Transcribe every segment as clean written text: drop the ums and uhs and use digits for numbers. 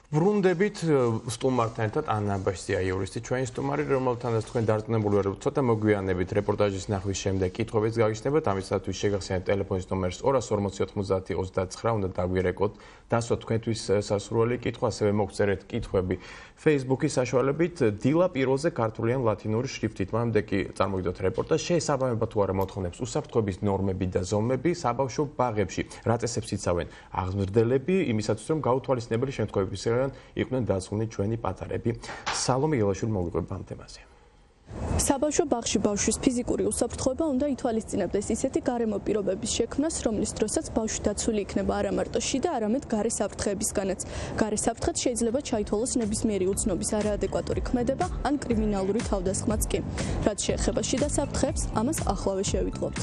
ვრუნდებით სტუმართან ერთად ანა აბაშიძეა იურისტი ჩვენი სტუმარი, რომელთანაც თქვენ დარწმუნებული ვარ, ცოტა მოგვიანებით რეპორტაჟის ნახვის შემდეგ კითხვებიც გაგიჩნდებათ, ამისათვის შეგახსენებთ ტელეფონის ნომერს 240 90 90 უნდა დაგვირეკოთ, დასვათ თქვენთვის სასურველი კითხვა, ასევე მოგწერეთ კითხვები Facebook-ის საშუალებით, დილა პირველზე ქართული ან ლათინური შრიფტით, მანამდე კი წარმოგიდოთ რეპორტაჟს, შეესაბამება თუ არა მოთხოვნებს უსაფრთხოების ნორმები და ზომები საბავშვო ბაღებში, რა წესებს იცავენ აღმზრდელები, იმისათვის რომ გაუთვალისწინებელი შემთხვევებისგან იყვნენ დაცული ჩვენი პატარები. სალომე ელაშვილი მოვიყვება ამ თემაზე. საბავშვო ბაღში ბავშვის ფიზიკური უსაფრთხოება უნდა ითვალისწინებდეს ისეთი გარემო პირობების შექმნას, რომლის დროსაც ბავშვი დაცული იქნება არა მარტო შიდა, არამედ გარე საფრთხეებისგანაც. გარე საფრთხეთ შეიძლება ჩაითვალოს ნებისმიერი უცნობის არაადეკვატური ქმედება ან კრიმინალური თავდასხმაც კი. რაც შეეხება შიდა საფრთხეებს, ამას ახლავე შევიტყობთ.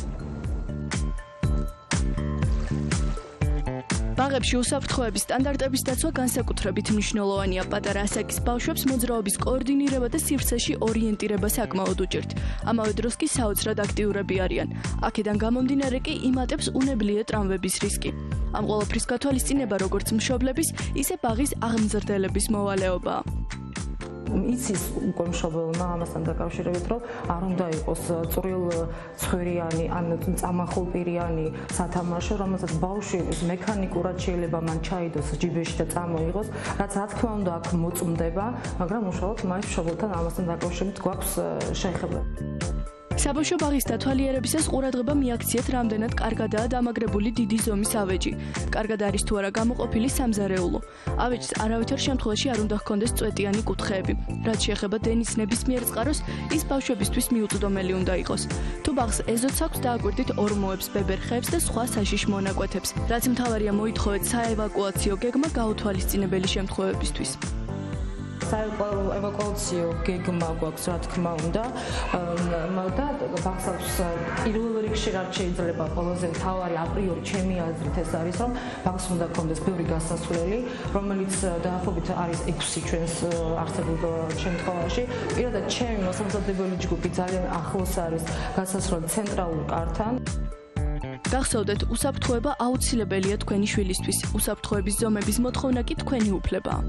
ბაღებში უსაფრთხოების სტანდარტების დაცვა განსაკუთრებით მნიშვნელოვანია. პატარა ასაკის ბავშვებს მოძრაობის კოორდინირება და სივრცეში ორიენტირება საკმაოდ უჭირთ. ამავე დროს კი საოცრად აქტიურები არიან. აქედან გამომდინარე კი იმატებს უნებლიე ტრავმების რისკი. ამ ყველაფრის გათვალისწინება როგორც მშობლების, ისე ბაღის აღმზრდელების მოვალეობაა. იცის უკვე მშობელმა ამასთან დაკავშირებით, რომ არ უნდა იყოს წვრილ-ცხვირიანი ან წამახულპირიანი სათამაშო, რომელსაც ბავშვი მექანიკურად შეიძლება მან ჩაიდოს ჯიბეში და წამოიღოს, რაც რა თქმა უნდა აქ მოწმდება, მაგრამ უშუალოდ მაინც მშობელთან ამასთან დაკავშირებით გვაქვს შეხება. საბავშვო ბაღის დათვალიერებისას ყურადღება მიაქციეთ, რამდენად კარგადაა დამაგრებული დიდი ზომის ავეჯი. კარგად არის თუ არა გამოყოფილი სამზარეულო. ავეჯს არავითარ შემთხვევაში არ უნდა ჰქონდეს წვეტიანი კუთხეები. რაც შეეხება დენის ნებისმიერ წყაროს, ის ბავშვებისთვის მიუწვდომელი უნდა იყოს. თუ ბაღს ეზოც აქვს, დააკვირდით ორმოებს, ბებერხეებს და სხვა საშიშ მონაკვეთებს. რაც მთავარია მოითხოვეთ საევაკუაციო გეგმა გაუთვალისწინებელი შემთხვევებისთვის. ევაკუაციო გეგმა გვაქვს, რა თქმა უნდა, და ბაღს აქვს პირველ რიგში რაც შეიძლება ყველაზე მთავარი აპრიორი ჩემი აზრით ეს არის, რომ ბაღს უნდა ჰქონდეს ბევრი გასასვლელი, რომელიც დაახლოებით არის 6 ჩვენს არსებულ შემთხვევაში. პირადად ჩემი მოსამზადებელი ჯგუფი ძალიან ახლოს არის გასასვლელი ცენტრალურ კართან. გახსოვდეთ, უსაფრთხოება აუცილებელია თქვენი შვილისთვის. უსაფრთხოების ზომების მოთხოვნა კი თქვენი უფლებაა.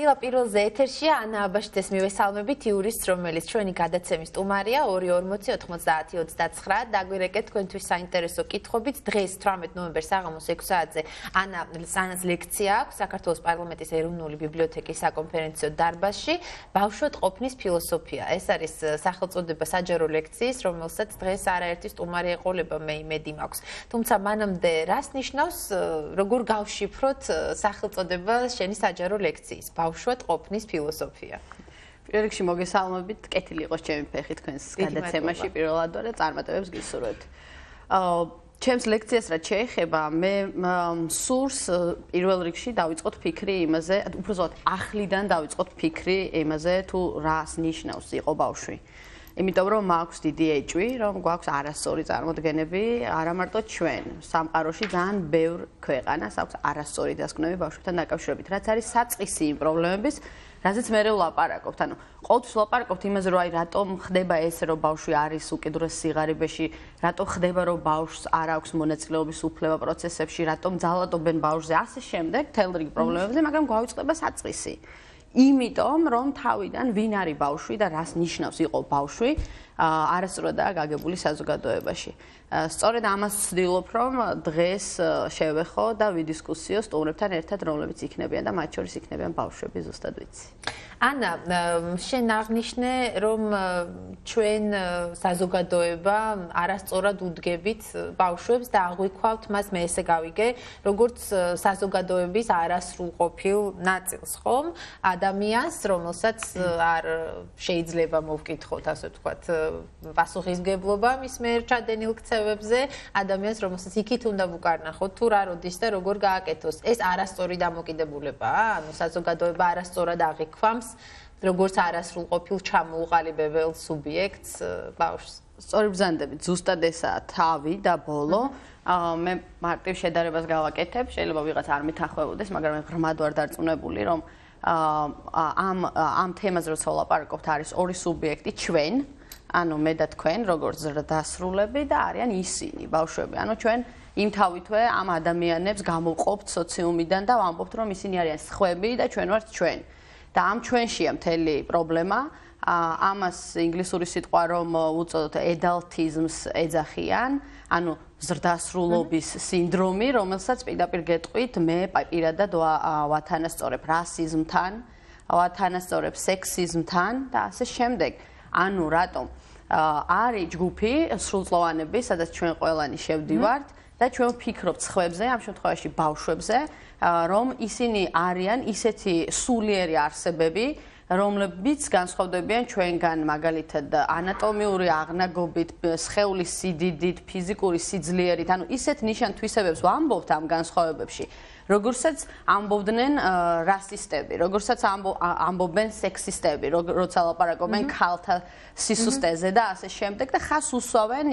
დილა პირველზე ეთერშია ანა აბაშიძეს მივესალმებით, იურისტს, რომელიც ჩვენი გადაცემის სტუმარია 240 90 29. დაგვირეკეთ თქვენთვის საინტერესო კითხვებით. დღეს 18 ნოემბერს საღამოს 6 საათზე ანას ლექცია აქვს საქართველოს პარლამენტის ეროვნული ბიბლიოთეკის საკონფერენციო დარბაზში ბავშვად ყოფნის ფილოსოფია. ეს არის სახელწოდება საჯარო ლექციის, რომელსაც დღეს არაერთი სტუმარი ეყოლება, მე იმედი მაქვს. თუმცა მანამდე რას ნიშნავს, როგორ გავშიფროთ სახელწოდება შენი საჯარო ლექციის? ბავშვად ყოფნის ფილოსოფია. პირველ რიგში მოგესალმებით, კეთილი იყოს ჩემი ფეხი თქვენს გადაცემაში პირველად და წარმატებებს გისურვებთ. ჩემს ლექციას რაც შეეხება, მე სურს პირველ რიგში დავიწყოთ ფიქრი იმაზე, უბრალოდ ახლიდან დავიწყოთ ფიქრი იმაზე, თუ რას ნიშნავს იყო ბავშვი. იმიტომ რომ მაქვს დიდი ეჭვი, რომ გვაქვს არასწორი წარმოდგენები, არა მარტო ჩვენ, სამყაროში ძალიან ბევრ ქვეყანას აქვს არასწორი დასკვნები ბავშვებთან დაკავშირებით, რაც არის საწყისი იმ პრობლემების, რაზეც მე ვლაპარაკობთ. ანუ ყოველთვის ვლაპარაკობთ იმაზე, რომ აი რატომ ხდება ესე, რომ ბავშვი არის უკიდურეს სიღარიბეში, რატომ ხდება, რომ ბავშვს არ აქვს მონაწილეობის უფლება პროცესებში, რატომ ძალადობენ ბავშვზე, ასე შემდეგ, თელ რიგ პრობლემებზე, მაგრამ გვავიწყდება საწყისი. იმიტომ რომ თავიდან ვინ არის ბავშვი და რას ნიშნავს იყო ბავშვი არასწორადაა გაგებული საზოგადოებაში. სწორედ ამას ვცდილობ, რომ დღეს შევეხო და ვიდისკუსიო სტუმრებთან ერთად, რომლებიც იქნებიან და მათ შორის იქნებიან ბავშვები, ზუსტად ვიცი. ანა, შენ აღნიშნე, რომ ჩვენ საზოგადოება არასწორად უდგებით ბავშვებს და აღვიქვავთ მას, მე ესე გავიგე, როგორც საზოგადოების არასრულყოფილ ნაწილს, ხომ? ადამიანს, რომელსაც არ შეიძლება მოვკითხოთ, ასე ვთქვათ, პასუხისმგებლობა მის მიერ ჩადენილ ქცევებზე, ადამიანს, რომელსაც იქით უნდა ვუკარნახოთ, თუ რა როდის და როგორ გააკეთოს. ეს არასწორი დამოკიდებულებაა, ანუ საზოგადოება არასწორად აღიქვამს, როგორც არასრულყოფილ ჩამოუყალიბებელ სუბიექტს ბავშვს. სწორი ბრძანდებით, ზუსტად ესაა თავი და ბოლო. მე მარტივ შედარებას გავაკეთებ, შეიძლება ვიღაც არ მითახვეუდეს, მაგრამ მე ღრმად ვარ დარწმუნებული, რომ ამ თემაზე როცა ვლაპარაკობთ არის ორი სუბიექტი, ჩვენ ანუ მე და თქვენ როგორც ზრდასრულები და არიან ისინი, ბავშვები. ანუ ჩვენ იმთავითვე ამ ადამიანებს გამოვყოფთ სოციუმიდან და ვამბობთ, რომ ისინი არიან სხვები და ჩვენ ვართ ჩვენ. და ამ ჩვენშია მთელი პრობლემა. ამას ინგლისური სიტყვა რომ უწოდოთ adultism-ს ეძახიან, ანუ ზრდასრულობის სინდრომი, რომელსაც პირდაპირ გეტყვით, მე პირადად ვათანასწორებ რასიზმთან, ვათანასწორებ სექსიზმთან და ასე შემდეგ. ანუ რატომ არის ჯგუფი სრულწლოვანები, სადაც ჩვენ ყველანი შევდივართ და ჩვენ ვფიქრობთ სხვებზე, ამ შემთხვევაში ბავშვებზე, რომ ისინი არიან ისეთი სულიერი არსებები, რომლებიც განსხვავდებიან ჩვენგან მაგალითად ანატომიური აღნაგობით, სხეულის სიდიდით, ფიზიკური სიძლიერით, ანუ ისეთ ნიშან-თვისებებს ვამბობთ ამ განსხვავებებში, როგორცაც ამბობდნენ რასისტები, როგორცაც ამბობენ სექსისტები, როცა ლაპარაკობენ ქალთა სისუსტეზე და ასე შემდეგ და ხას უსვავენ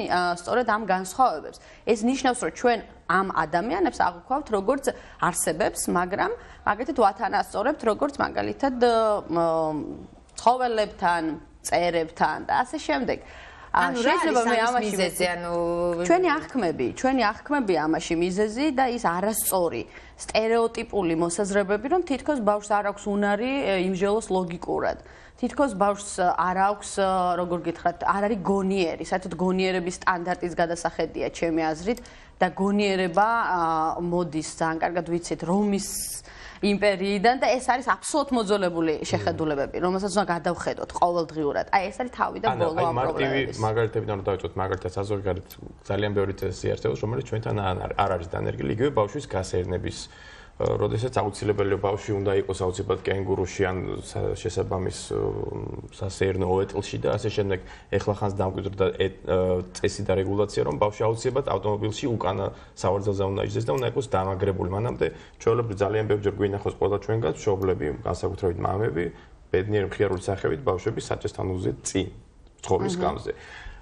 სწორედ ამ განსხვავებებს. ეს ნიშნავს, რომ ჩვენ ამ ადამიანებს აღვქვავთ როგორც არსებებს, მაგრამ მაგალითად ვათანასწორებთ როგორც მაგალითად ცხოველებთან, მწერებთან და ასე შემდეგ. შეიძლება მე ამაში მიზეზი, ანუ ჩვენი აღქმები ამაში მიზეზი და ის არასწორი სტერეოტიპული მოსაზრებები, რომ თითქოს ბავშვს არ აქვს უნარი იმჟელოს ლოგიკურად. თითქოს ბავშვს არ აქვს, როგორ გითხრათ, არ არის გონიერი, საერთოდ გონიერების სტანდარტის გადასახედია ჩემი აზრით და გონიერება მოდის ძალიან კარგად ვიცით რომის იმპერიიდან და ეს არის აბსოლუტ მოძველებული შეხედულებები, რომელსაც უნდა გადავხედოთ ყოველდღიურად. აი ეს არის თავი და ბოლო ამ პრობლემების. მაგალითებიდან რომ დავიწყოთ, მაგალითად საზოგადოებრივ ძალიან ბევრი წესი არსებობს, რომელიც ჩვენთან არ არის დანერგილი, იგივე ბავშვის გასეირნების როდესაც აუცილებელია ბავშვი უნდა იყოს აუცილებლად კენგურუში ან შესაბამის სასეირნო ოეტლში და ასე შემდეგ. ეხლა ხანს დამკვიდრდა წესი და რეგულაცია, რომ ბავშვი აუცილებლად ავტომობილში უკანა სავარძელზე უნდა იჯდეს და უნდა იყოს დამაგრებული. მანამდე ჩვეულებრივ ძალიან ბევრჯერ გვინახავს ყველა ჩვენგან მშობლები, განსაკუთრებით მამები, ბედნიერი მხიარული სახებით ბავშვები საჭესთან უზეთ წინ ცხოვრის გამზე.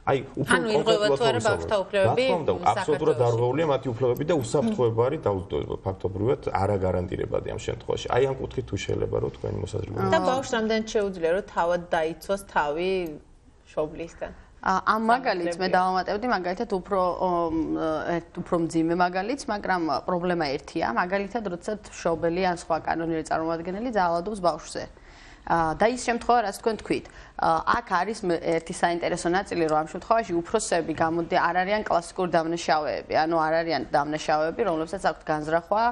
აი, უფრო კონკრეტულად არა ბავშვთა უფლებები, აბსოლუტურად დარღვეულია მათი უფლებები და უსაფრთხოება არის დაუჯდოება ფაქტობრივად არა გარანტირებადი ამ შემთხვევაში. აი ამ კუთხით თუ შეიძლება რომ თქვენი მოსაზრება. და ბავშვს რამდენად შეუძლია რომ თავად დაიცვას თავი მშობლისგან. ამ მაგალითს მე დავამატებდი მაგალითად უფრო მძიმე მაგალითს, მაგრამ პრობლემა ერთია, მაგალითად როდესაც მშობელი ან სხვა კანონიერი წარმომადგენელი ძალადობს ბავშვზე. და ის შემთხვევა, რაც თქვენ თქვით, აქ არის ერთი საინტერესო ნაწილი, რომ ამ შემთხვევაში უფროსები არ არიან კლასიკური დამნაშავეები, ანუ არ არიან დამნაშავეები, რომლებსაც აქვთ განზრახვა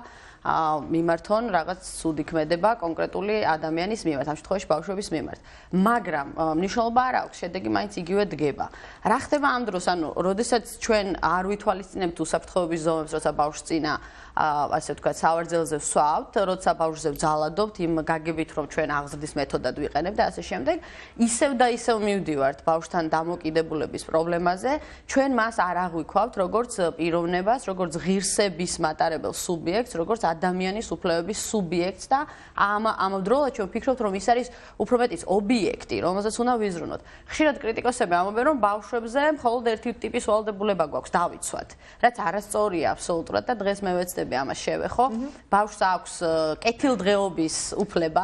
მიმართონ რაღაც ცუდი ქმედება კონკრეტული ადამიანის მიმართ, ამ შემთხვევაში ბავშვების მიმართ. მაგრამ მნიშვნელობა არ აქვს, შედეგი მაინც იგივე დგება. რა ხდება ამ დროს, ანუ როდესაც ჩვენ არ ვითვალისწინებთ უსაფრთხოების ზომებს, როცა ბავშვს წინა ასე ვთქვათ, სავარძელზე ვსვავთ, როცა ბავშვზე ვძალადობთ, იმ გაგებით, რომ ჩვენ აღზრდის მეთოდად ვიყენებთ და ასე შემდეგ, ისევ და ისევ მივდივართ ბავშვთან დამოკიდებულების პრობლემაზე, ჩვენ მას არ აღვიქვავთ როგორც პიროვნებას, როგორც ღირსების მატარებელ სუბიექტს, როგორც ადამიანის უფლებების სუბიექტს და ამავდროულად ჩვენ ვფიქრობთ, რომ ის არის უფრო მეტიც ობიექტი, რომელზეც უნდა ვიზრუნოთ. ხშირად კრიტიკოსები ამბობენ, რომ ბავშვებზე მხოლოდ ერთი ტიპის ვალდებულება გვაქვს დავიცვათ, რაც არასწორია აბსოლუტურად და დღეს მე ვეცდები ამას შევეხო. ბავშვს აქვს კეთილდღეობის უფლება,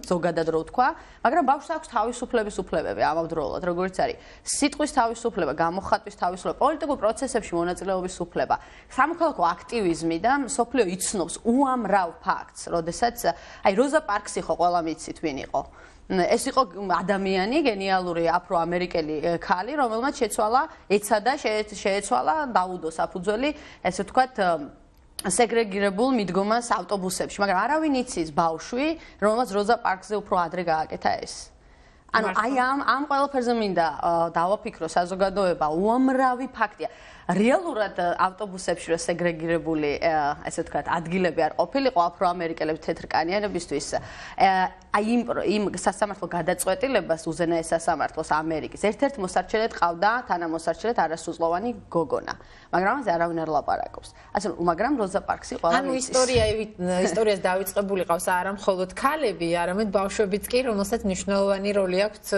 ზოგადად რო ვთქვა, მაგრამ ბავშვს აქვს თავისუფლების უფლებები ამავდროულად, როგორც არის სიტყვის თავისუფლება, გამოხატვის თავისუფლება, პოლიტიკურ პროცესებში მონაწილეობის უფლება, სამოქალაქო აქტივიზმი და მსოფლიო იცნობს უამრავ ფაქტს, როდესაც აი როზა პარკს იყო ყველა მიცით ვინ იყო. ეს იყო ადამიანი, გენიალური აფროამერიკელი ქალი, რომელმაც ეცადა შეეცვალა დაუდო საფუძველი, ესე ვთქვათ, სეგრეგირებულ მიდგომას ავტობუსებში, მაგრამ არავინ იცის ბავშვი, რომელმაც როზა პარკზე უფრო ადრე გააკეთა ეს. ანუ აი ამ ყველაფერზე მინდა დავაფიქრო საზოგადოება, უამრავი ფაქტია. რეალურად ავტობუსებში რო სეგრეგირებული, ესე ვთქვათ, ადგილები არ ყოფილიყო აფროამერიკელების თეთრკანიანებისთვის, აი იმ სასამართლო გადაწყვეტილებას უზენაეს სასამართლოს ამერიკის ერთ-ერთ მოსარჩელად ყავდა თანამოსარჩელად არასრულწლოვანი გოგონა, მაგრამ ამაზე არავინ არ ლაპარაკობს. ასე მაგრამ როზა პარკსი ყველა ანუ ისტორიას დავიწყებული ყავს არა მხოლოდ ქალები, არამედ ბავშვებიც კი, რომელსაც მნიშვნელოვანი როლი აქვს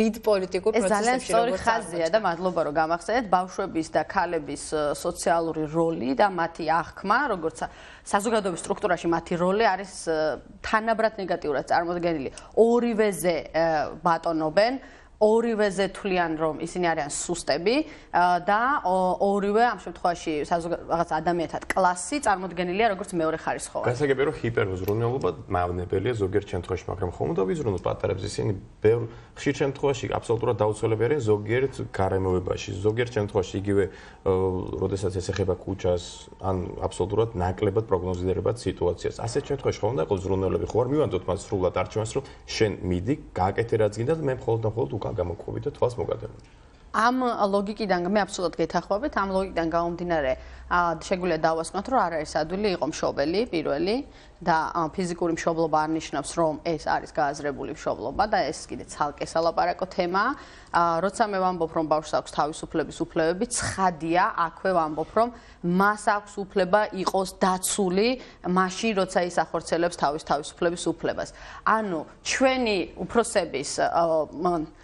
დიდ პოლიტიკურ პროცესებში. ეს ძალიან სწორი ხაზია და მადლობა რომ გამახსენეთ ბავშვების და ქალების სოციალური როლი და მათი აღქმა, როგორც საზოგადოების სტრუქტურაში მათი როლი არის თანაბრად ნეგატიურად წარმოდგენილი. ორივეზე ბატონობენ ორივეზე თვლიან რომ ისინი არიან სუსტები და ორივე ამ შემთხვევაში რაღაც ადამიანთა კლასი წარმოდგენილია როგორც მეორე ხარისხოვანი. გასაგებია რომ ჰიპერუზრუნველობა მავნებელია ზოგიერთ შემთხვევაში, მაგრამ ხომ უნდა ვიზრუნოთ პატარებს ისინი ბევრ ხშირ შემთხვევაში აბსოლუტურად დაუცველები არიან ზოგიერთ გარემოებაში, ზოგიერთ შემთხვევაში იგივე როდესაც ეს ეხება ქუჩას, ან აბსოლუტურად ნაკლებად პროგნოზირებად სიტუაციას. ასეთ შემთხვევაში ხომ უნდა იყოს ზრუნველები, ხო არ მივანდოთ მას სრულად არჩევანს, რომ შენ მიდი, გააკეთე რაც გინდა და მე მხოლოდ და მხოლოდ უკან გამოგყვები და თვალს მოგადებ. ამ ლოგიკიდან მე აბსოლუტურად გეთანხმებით, ამ ლოგიკიდან გამომდინარე შეგვიძლია დავასკვნოთ, რომ არ არის ადვილი იყო მშობელი პირველი და ფიზიკური მშობლობა არ ნიშნავს, რომ ეს არის გააზრებული მშობლობა და ეს კიდე ცალკე სალაპარაკო თემაა. როცა მე ვამბობ, რომ ბავშვს აქვს თავისუფლების უფლებები, ცხადია, აქვე ვამბობ, რომ მას აქვს უფლება იყოს დაცული მაშინ, როცა ის ახორციელებს თავისუფლების უფლებას. ანუ ჩვენი უფროსების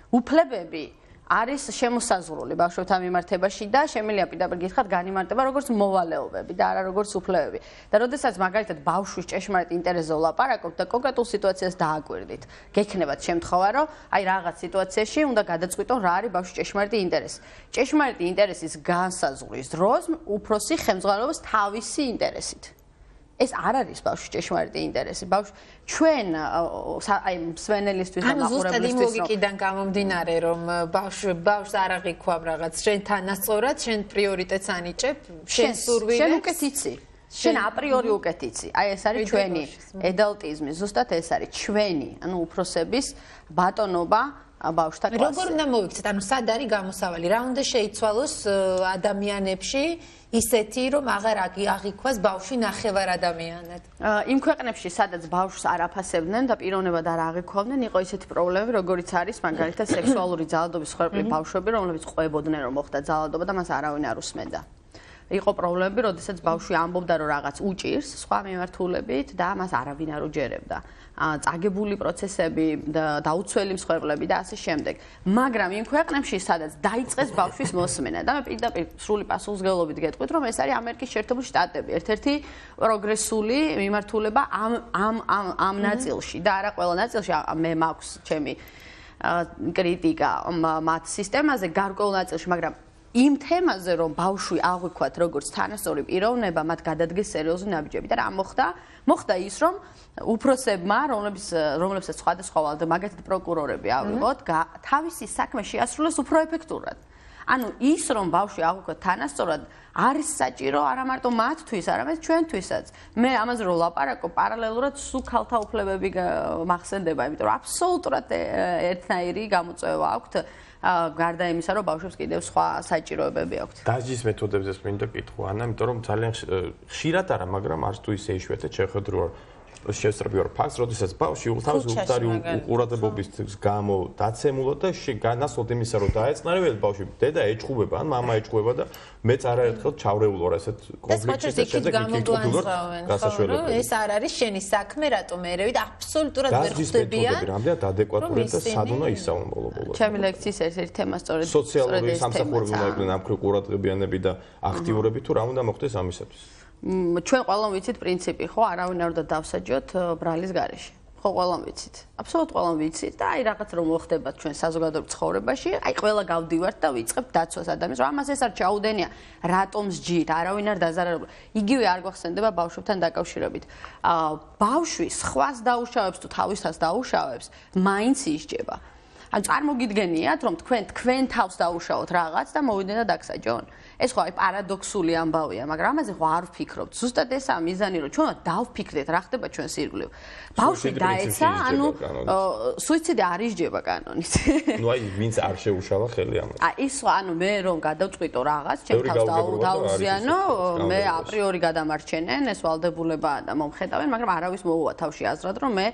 უფლებები არის შემოსაზღვრული ბავშვებთან მიმართებაში და შემიძლია პირდაპირ გითხრათ განიმარტება როგორც მოვალეობები და არა როგორც უფლებები. და როდესაც მაგალითად ბავშვის ჭეშმარიტ ინტერესზე ვლაპარაკობთ და კონკრეტულ სიტუაციას დააკვირდით, გექნებათ შემთხვევა, რომ აი რაღაც სიტუაციაში უნდა გადაწყვიტონ რა არის ბავშვის ჭეშმარიტი ინტერესი. ჭეშმარიტი ინტერესის განსაზღვრის დროს უფროსი ხელმძღვანელობს თავისი ინტერესით. ეს არ არის ბავშვის ჭეშმარიტი ინტერესი. ჩვენ აი მსვენელისთვის და მაყურებლისთვის ლოგიკიდან გამომდინარე რომ ბავშვს არ აღიქვამ რაღაც შენ თანასწორად შენ პრიორიტეტს ანიჭებ შენ სურვილებს შენ უკეთ იცი შენ აპრიორი უკეთ იცი. აი ეს არის ჩვენი ედალტიზმი, ზუსტად ეს არის ჩვენი ანუ უფროსების ბატონობა ბავშვთა კლასზე. როგორ უნდა მოვიქცეთ? ანუ სად არის გამოსავალი? რა უნდა შეიცვალოს ადამიანებში ისეთი რომ აღარ აღიქვას ბავშვი ნახევარ ადამიანად. იმ ქვეყნებში სადაც ბავშვს არ აფასებდნენ და პიროვნებად არ აღიქვამდნენ, იყო ისეთი პრობლემები, როგორიც არის მაგალითად სექსუალური ძალადობის მსხვერპლი ბავშვები, რომლებიც ყვებოდნენ რომ მოხდა ძალადობა და მას არავინ არ უსმენდა. იყო პრობლემები, როდესაც ბავშვი ამბობდა რომ რაღაც უჭირს სხვა მიმართულებით და მას არავინ არ უჯერებდა. წაგებული პროცესები და დაუცველი მსხვერპლები და ასე შემდეგ. მაგრამ იმ ქვეყნებში, სადაც დაიწყეს ბავშვის მოსმენა და მე პირდაპირ სრული პასუხისმგებლობით გეტყვით, რომ ეს არის ამერიკის შეერთებული შტატები, ერთ-ერთი პროგრესული მიმართულება ამ ნაწილში და არა ყველა ნაწილში მე მაქვს ჩემი კრიტიკა მათ სისტემაზე გარკვეულ ნაწილში, მაგრამ იმ თემაზე რომ ბავშვი აღვიქვათ როგორც თანასწორი პიროვნება, მათ გადადგეს სერიოზული ნაბიჯები და რა მოხდა? მოხდა ის, რომ უფროსებმა, რომლებსაც სხვადასხვა ვალდა, მაგათი პროკურორები ავიღოთ, თავისი საქმე შეასრულეს უფრო ეფექტურად. ანუ ის, რომ ბავშვი აღვიქვათ თანასწორად, არის საჭირო არა მარტო მათთვის, არამედ ჩვენთვისაც. მე ამაზე რომ ვლაპარაკობ, პარალელურად სულ ქალთა უფლებები მახსენდება, იმიტომ რომ აბსოლუტურად ერთნაირი გამოწვევა აქვთ. გარდა იმისა, რომ ბავშვებს კიდევ სხვა საჭიროებები აქვთ. დასჯის მეთოდებზე მინდა კითხვა, ანა, იმიტომ რომ ძალიან ხშირად არა, მაგრამ არც თუ ისე იშვიათად შეხედო რომ შესწრები ვარ ფაქტს, როდესაც ბავშვი თავის უხდარი უყურადღებობის გამო დაცემულად და განასხვავდა იმისა, რომ დაეწყნარებია ბავშვი, დედა ეჭხუბება, ან მამა ეჭხუბება და მეც არაერთხელ ჩავრეულ ვარ ასეთ კონფლიქტში და შემდეგ გასაშველებელი. ეს არ არის შენი საქმე, რატომ ერევი და აბსოლუტურად ვერ ხვდებიან. რამდენად ადეკვატურად და სად უნდა ისავნო ბოლო-ბოლოს. ჩემი ლექციის ერთ-ერთი თემა სწორედ სოციალური სამსახურები უნდა იყვნენ ამ ყურადღებიანები და აქტიურები თუ რა უნდა მოხდეს ამისათვის. ჩვენ ყველამ ვიცით პრინციპი, ხო, არავინ არ უნდა დავსაჯოთ ბრალის გარეშე. ხო, ყველამ ვიცით. აბსოლუტურად ყველამ ვიცით და აი რაღაც რომ მოხდება ჩვენ საზოგადოებრივ ცხოვრებაში, აი ყველა გავდივართ და ვიწყებთ დაცვას ადამიანს, რომ ამას ეს არ ჩაუდენია, რატომ სჯით, არავინ არ დაზარალებული. იგივე არ გვახსენდება ბავშვებთან დაკავშირებით. ბავშვი სხვას დაუშავებს თუ თავისას დაუშავებს, მაინც ისჯება. ანუ წარმოგიდგენიათ, რომ თქვენ თავს დაუშავოთ რაღაც და მოვიდნენ და დაგსაჯონ. ეს ხო აი პარადოქსული ამბავია, მაგრამ ამაზე ხო არ ვფიქრობთ. ზუსტად ესაა მიზანი, რომ ჩვენ დავფიქრდეთ, რა ხდება ჩვენს ირგვლივ. ბავშვი დაეცა, ანუ სუიციდი არ ისჯება კანონით. ნუ აი ვინც არ შეუშავა ხელი ამას. აი ის ანუ მე რომ გადავწყვიტო რაღაც, ჩემ თავს დაუზიანო, მე აპრიორი გადამარჩენენ, ეს ვალდებულებაა და მომხედავენ, მაგრამ არავის მოუვა თავში აზრად, რომ მე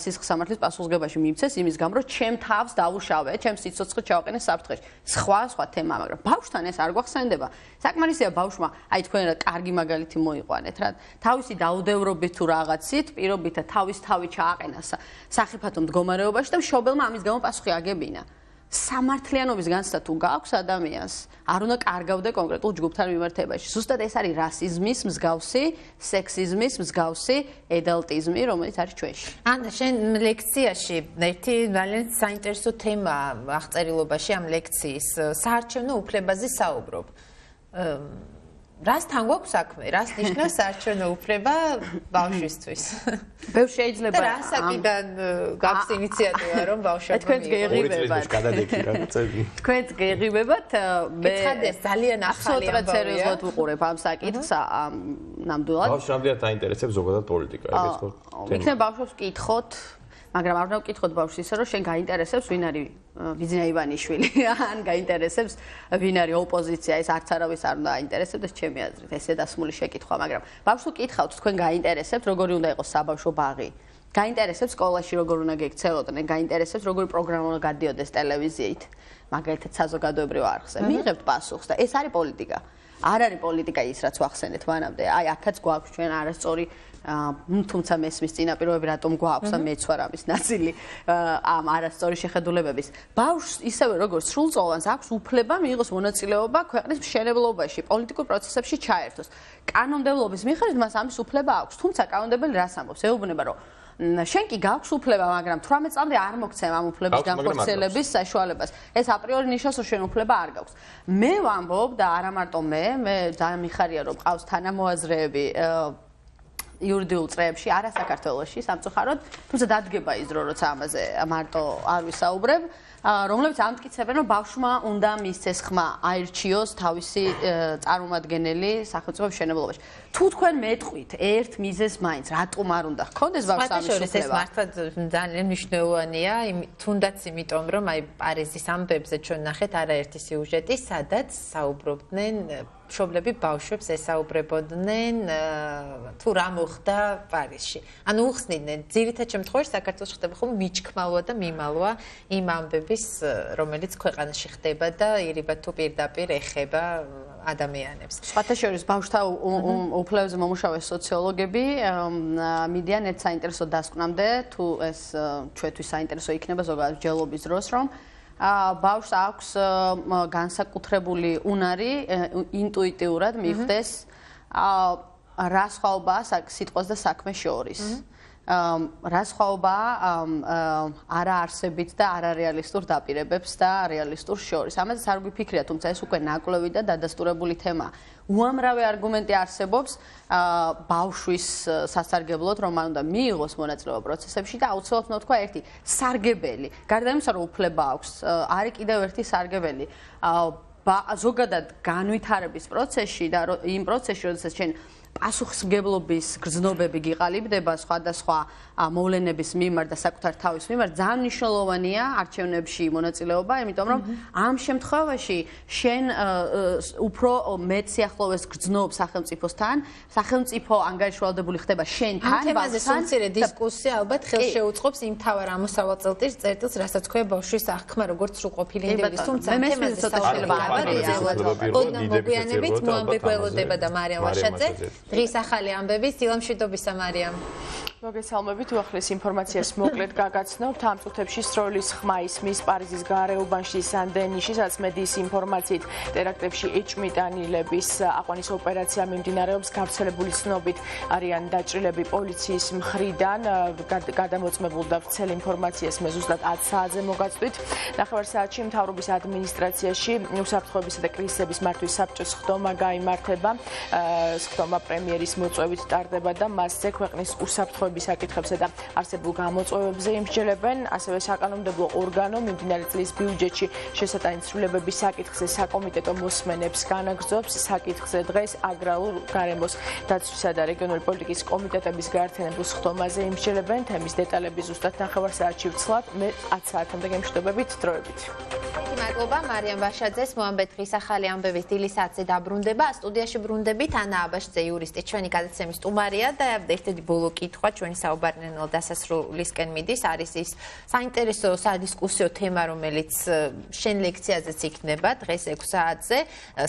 სისხლის სამართლის პასუხისმგებაში მიმცეს იმის გამო, რომ ჩემ თავს დაუშავე, ჩემ სიცოცხლე ჩავაყენე საფრთხეში. სხვა თემა, მაგრამ ბავშვთან ეს არ გვახსენდება. საკმარისია ბავშვმა, აი თქვენ რა კარგი მაგალითი მოიყვანეთ რა. თავისი დაუდევრობით თუ რაღაცით, პირობითა თავი ჩააყენა სახიფათო მდგომარეობაში და მშობელმა ამის გამო პასუხი აგებინა. სამართლიანობის განცდა თუ გააქვს ადამიანს, არ უნდა კარგავდე კონკრეტულ ჯგუფთან მიმართებაში. ზუსტად ეს არის რასიზმის მსგავსი, სექსიზმის მსგავსი ედალტიზმი, რომელიც არის ჩვენში. ანა, შენ ლექციაში ერთი ძალიან საინტერესო თემა აღწერილობაში ამ ლექციის საარჩევნო უფლებაზე საუბრობ. რასთან გვაქვს საქმე? რას ნიშნავს საარჩევნო უფლება ბავშვისთვის? ბევრ შეიძლება რა საკიდან გაქვს ინიციატივა რომ ბავშვებმა თქვენს გეღიბებათ. თქვენს გეღიბებათ მე კითხავდეს ძალიან ახალი ამბავია. სერიოზულად ვუყურებ ამ საკითხს ნამდვილად. ბავშვებსაც აინტერესებს ზოგადად პოლიტიკა, ეგეც ხო? იქნებ ბავშვებს კითხოთ, მაგრამ არ უნდა ვკითხოთ ბავშვს ისე რომ შენ გაინტერესებს ვინ არის ბიზნა ივანიშვილი ან გაინტერესებს ვინ არის ოპოზიცია, ეს არც არავის არ უნდა აინტერესებდეს ჩემი აზრით. ესე დასმული შეკითხვა, მაგრამ ბავშვს კითხავთ, თქვენ გაინტერესებთ როგორი უნდა იყოს საბავშვო ბაღი? გაინტერესებს სკოლაში როგორ უნდა გექცეოდნენ, გაინტერესებს როგორი პროგრამა უნდა გადიოდეს ტელევიზიით, მაგალითად საზოგადოებრივ არხზე. მიიღებთ პასუხს და ეს არის პოლიტიკა. არ არის პოლიტიკა ის რაც ვახსენეთ მანამდე. აი აქაც გვაქვს ჩვენ არასწორი თუმცა მესმის წინაპირობები რატომ გვაქვს და მეც ვარ ამის ნაწილი ამ არასწორი შეხედულებების. ბავშვს ისევე როგორც სრულწლოვანს აქვს უფლება მიიღოს მონაწილეობა ქვეყნის მშენებლობაში, პოლიტიკურ პროცესებში ჩაერთოს. კანონმდებლობის მიხედვით მას ამის უფლება აქვს. თუმცა კანონმდებელი რას ამბობს? ეუბნება რომ შენ კი გაქვს უფლება, მაგრამ 18 წლამდე არ მოგცემ ამ უფლების განხორციელების საშუალებას. ეს აპრიორი ნიშნავს, რომ შენ უფლება არ გაქვს. მე ვამბობ და არა მარტო მე ძალიან მიხარია, რომ ყავს თანამოაზრეები იურიდიულ წრეებში, არა საქართველოში, სამწუხაროდ, თუმცა დადგება ის დრო, როცა ამაზე მარტო არ ვისაუბრებ, რომლებიც ამტკიცებენ, რომ ბავშვმა უნდა მისცეს ხმა აირჩიოს თავისი წარმომადგენელი სახელმწიფო მშენებლობაში. თუ თქვენ მეტყვით ერთ მიზეზს მაინც, რატომ არ უნდა ჰქონდეს ბავშვს ამის უფლება? ეს მართლა ძალიან მნიშვნელოვანია, თუნდაც იმიტომ, რომ აი პარიზის ამბებზე ჩვენ ნახეთ არაერთი სიუჟეტი, სადაც საუბრობდნენ მშობლები ბავშვებს ესაუბრებოდნენ თუ რა მოხდა პარიზში. ანუ უხსნიდნენ, ძირითად შემთხვევაში საქართველოში ხდება ხოლმე მიჩქმალვა და მიმალვა იმ ამბების, რომელიც ქვეყანაში ხდება და ირიბად თუ პირდაპირ ეხება ადამიანებს. სხვათა შორის ბავშვთა უფლებებზე მომუშავე სოციოლოგები მიდიან ერთ საინტერესო დასკვნამდე, თუ ეს ჩვენთვის საინტერესო იქნება ზოგადად მსჯელობის დროს, რომ ბავშვს აქვს განსაკუთრებული უნარი ინტუიტიურად მიხვდეს რა სხვაობაა სიტყვას და საქმეს შორის. რა სხვაობაა არაარსებით და არარეალისტურ დაპირებებს და რეალისტურ შორის. ამაზე არ გვიფიქრია, თუმცა ეს უკვე ნაკლები და დადასტურებული თემაა. უამრავი არგუმენტი არსებობს ბავშვის სასარგებლოდ, რომ მან უნდა მიიღოს მონაწილეობა პროცესებში და აუცილებლად უნდა თქვა ერთი სარგებელი. გარდა იმისა, რომ უფლება აქვს, არის კიდევ ერთი სარგებელი. ზოგადად განვითარების პროცესში და იმ პროცესში, როდესაც შენ პასუხისმგებლობის გრძნობები გიყალიბდება სხვადასხვა მოვლენების მიმართ და საკუთარ თავის მიმართ, ძალიან მნიშვნელოვანია არჩევნებში მონაწილეობა, იმიტომ რომ ამ შემთხვევაში შენ უფრო მეტ სიახლოვეს გრძნობ სახელმწიფოსთან, სახელმწიფო ანგარიშვალდებული ხდება შენთან. ამ თემაზე სულ დისკუსია ალბათ ხელს შეუწყობს იმ თავარ ამოსავალ წერტილს, რასაც ქვია ბავშვის აღქმა, როგორც სრულყოფილი ინდივიდის, თუმცა ამ თემაზე საუბარია მოგვიანებით მოამბე გველოდება და მარიამ ვაშაძე. დღის ახალი ამბები, სილამშვიდობისა მარიამ. მოგესალმებით, უახლეს ინფორმაციას მოკლედ გაგაცნობთ. ამ წუთებში სროლის ხმა ისმის პარიზის გარეუბანში სან-დენიში, სადაც მედიის ინფორმაციით ტერაქტებში ეჭვმიტანილების აყვანის ოპერაცია მიმდინარეობს. გავრცელებული ცნობით არიან დაჭრილები პოლიციის მხრიდან. გადამოწმებულ და ვრცელ ინფორმაციას მე ზუსტად 10 საათზე მოგაწვით. ნახევარ საათში მთავრობის ადმინისტრაციაში უსაფრთხოებისა და კრიზისების მართვის საბჭოს ხდომა გაიმართება. ხდომა პრემიერის მოწვევით ტარდება და მასზე ქვეყნის უსაფრთხოების საკითხებსა და არსებულ გამოწვევებზე იმსჯელებენ. ასევე საკანონმდებლო ორგანო მიმდინარე წლის ბიუჯეტში შესატანი ცვლილებების საკითხზე საკომიტეტო მოსმენებს განაგრძობს. საკითხზე დღეს აგრარულ გარემოს დაცვისა და რეგიონული პოლიტიკის კომიტეტების გაერთიანებულ ხდომაზე იმსჯელებენ. თემის დეტალები ზუსტად ნახევარ საათში ვცლავთ. მე 10 საათამდე გემშვიდობებით დროებით. მადლობა მარიამ ვაშაძეს. მოამბე დღის ახალი ამბების დილის საათზე დაბრუნდება. სტუდიაში ბრუნდებით ანა აბაშიძე იურისტი, ჩვენი გადაცემის სტუმარია და ერთ-ერთი ბოლო კითხვა ჩვენი საუბარნენელ დასასრულისკენ მიდის, არის ის საინტერესო სადისკუსიო თემა, რომელიც შენ ლექციაზეც იქნება დღეს 6 საათზე,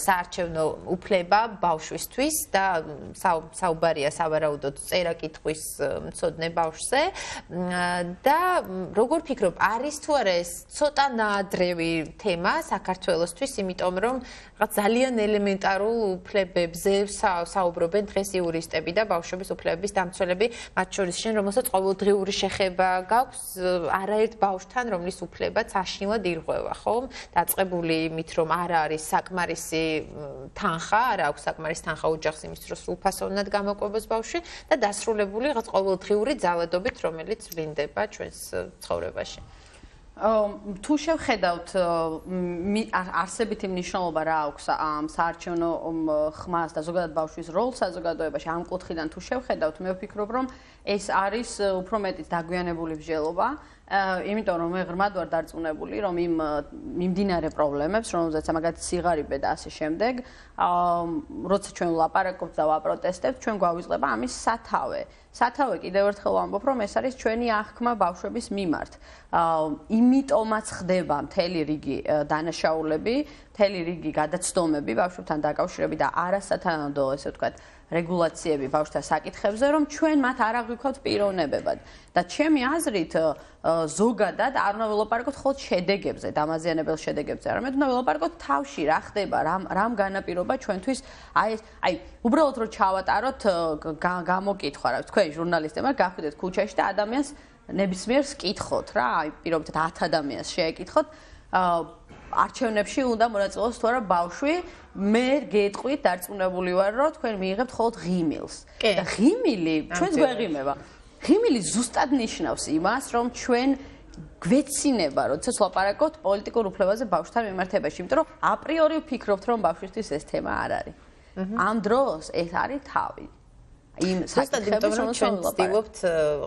საარჩევნო უფლება ბავშვისთვის და საუბარია სავარაუდოდ წერა-კითხვის მცოდნე ბავშვზე და როგორ ფიქრობ, არის თუ არა ეს ცოტა ნაადრევი თემა საქართველოსთვის, იმიტომ რომ რაღაც ძალიან ელემენტარულ უფლებებზე საუბრობენ დღეს იურისტები და ბავშვების უფლებების დამცველები, მათ შორის შენ, რომელსაც ყოველდღიური შეხება გაქვს არაერთ ბავშვთან, რომლის უფლებაც აშინლად ირღვევა, ხო? დაწყებული იმით, რომ არ არის საკმარისი თანხა, არ აქვს საკმარისი თანხა ოჯახს იმის დროს სრულფასოვნად გამოყვებას ბავშვი და დასრულებული რაღაც ყოველდღიური ძალადობით, რომელიც ვლინდება ჩვენს ცხოვრებაში. თუ შევხედავთ არსებითი მნიშვნელობა რა აქვს ამ საარჩევნო ხმას და ზოგადად ბავშვის როლს საზოგადოებაში ამ კუთხიდან თუ შევხედავთ, მე ვფიქრობ, რომ ეს არის უფრო მეტიც დაგვიანებული მსჯელობა, იმიტომ რომ მე ღრმად ვარ დარწმუნებული, რომ იმ მიმდინარე პრობლემებს, რომელზეც მაგალითად სიღარიბე და ასე შემდეგ, როცა ჩვენ ვლაპარაკობთ და ვაპროტესტებთ, ჩვენ გვავიწყდება ამის სათავე. სათავე კიდევ ერთხელ ვამბობ, რომ ეს არის ჩვენი აღქმა ბავშვების მიმართ. იმიტომაც ხდება მთელი რიგი დანაშაულები, მთელი რიგი გადაცდომები ბავშვებთან დაკავშირებით და არასათანადო, ესე ვთქვათ, რეგულაციები ბავშვთა საკითხებზე, რომ ჩვენ მათ არ აღვიქვათ პიროვნებებად. და ჩემი აზრით, ზოგადად არ უნდა ველაპარაკოთ მხოლოდ შედეგებზე, დამაზიანებელ შედეგებზე, არამედ უნდა ველაპარაკოთ თავში რა ხდება, რამ განაპირობა ჩვენთვის აი უბრალოდ რომ ჩავატაროთ გამოკითხვა, რა თქვენ ჟურნალისტებმა გახვიდეთ ქუჩაში და ადამიანს ნებისმიერს კითხოთ რა, აი პირობითად 10 ადამიანს შეეკითხოთ, არჩევნებში უნდა მონაწილეობს თუ არა ბავშვი, მე გეტყვით დარწმუნებული ვარ, რომ თქვენ მიიღებთ მხოლოდ ღიმილს. და ღიმილი ჩვენს გვეღიმება. ღიმილი ზუსტად ნიშნავს იმას, რომ ჩვენ გვეცინება, როდესაც ვლაპარაკობთ პოლიტიკურ უფლებაზე ბავშვთან მიმართებაში, იმიტომ რომ აპრიორი ვფიქრობთ, რომ ბავშვისთვის ეს თემა არ არის. ამ დროს ეს არის თავი. იმ საკითხებს, რომ ჩვენ ვცდილობთ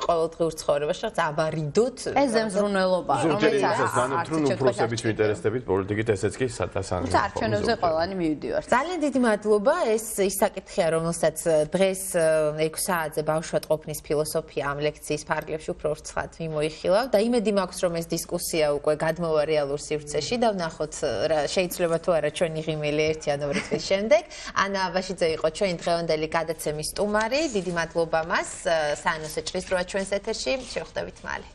ყოველდღიურ ცხოვრებაში რაღაც ავარიდოთ. ეს ზემზრუნველობა, რომელიც განათრუნ უფროსების ინტერესებით პოლიტიკით ესეც კი სათასანო. არჩევნებზე ყველანი მივიდივართ. ძალიან დიდი მადლობა. ეს ის საკითხია, რომელსაც დღეს 6 საათზე ბავშვად ყოფნის ფილოსოფია ამ ლექციის ფარგლებში უფრო ვრცლად მიმოიხილავ და იმედი მაქვს, რომ ეს დისკუსია უკვე გადმოვა რეალურ სივრცეში და ვნახოთ შეიძლება თუ არა ჩვენი ღიმილი ერთი ან ორი წლის შემდეგ. ანა აბაშიძე იყო ჩვენი დღევანდელი გადაცემის სტუმარი. დიდი მადლობა მას. საანოსე ჭრის დროა ჩვენს ეთერში. შევხვდებით მალე.